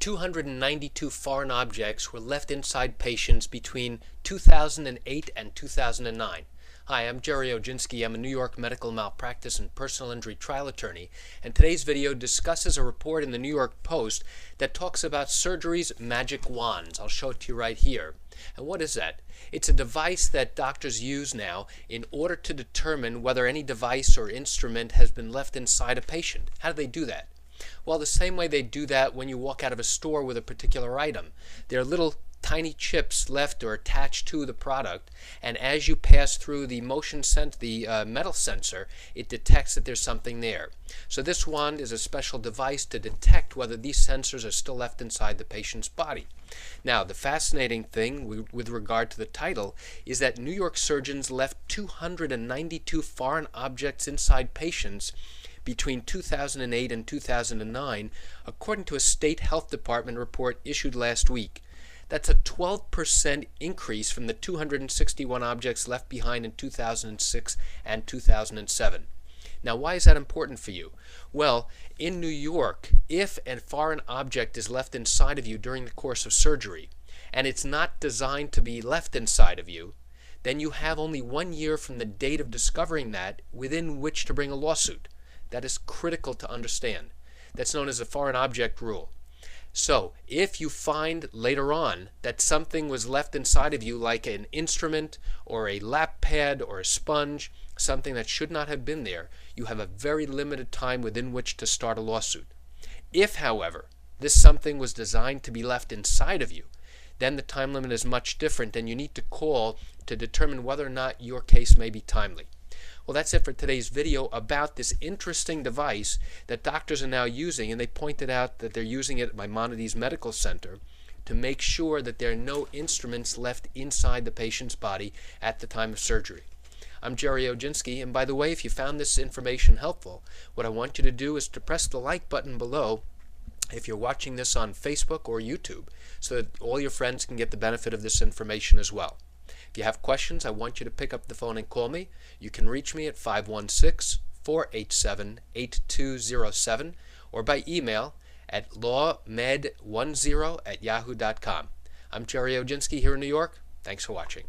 292 foreign objects were left inside patients between 2008 and 2009. Hi, I'm Jerry Oginski. I'm a New York medical malpractice and personal injury trial attorney, and today's video discusses a report in the New York Post that talks about surgery's magic wands. I'll show it to you right here. And what is that? It's a device that doctors use now in order to determine whether any device or instrument has been left inside a patient. How do they do that? Well, the same way they do that when you walk out of a store with a particular item. There are little tiny chips left or attached to the product, and as you pass through the metal sensor, it detects that there's something there. So this wand is a special device to detect whether these sensors are still left inside the patient's body. Now, the fascinating thing with regard to the title is that New York surgeons left 292 foreign objects inside patients between 2008 and 2009, according to a state health department report issued last week. That's a 12% increase from the 261 objects left behind in 2006 and 2007. Now, why is that important for you? Well, in New York, if a foreign object is left inside of you during the course of surgery, and it's not designed to be left inside of you, then you have only 1 year from the date of discovering that within which to bring a lawsuit. That is critical to understand. That's known as the foreign object rule. So, if you find later on that something was left inside of you, like an instrument or a lap pad or a sponge, something that should not have been there, you have a very limited time within which to start a lawsuit. If, however, this something was designed to be left inside of you, then the time limit is much different, and you need to call to determine whether or not your case may be timely. Well, that's it for today's video about this interesting device that doctors are now using, and they pointed out that they're using it at Maimonides Medical Center to make sure that there are no instruments left inside the patient's body at the time of surgery. I'm Jerry Oginski, and by the way, if you found this information helpful, what I want you to do is to press the like button below if you're watching this on Facebook or YouTube, so that all your friends can get the benefit of this information as well. If you have questions, I want you to pick up the phone and call me. You can reach me at 516-487-8207 or by email at lawmed10@yahoo.com. I'm Jerry Oginski here in New York. Thanks for watching.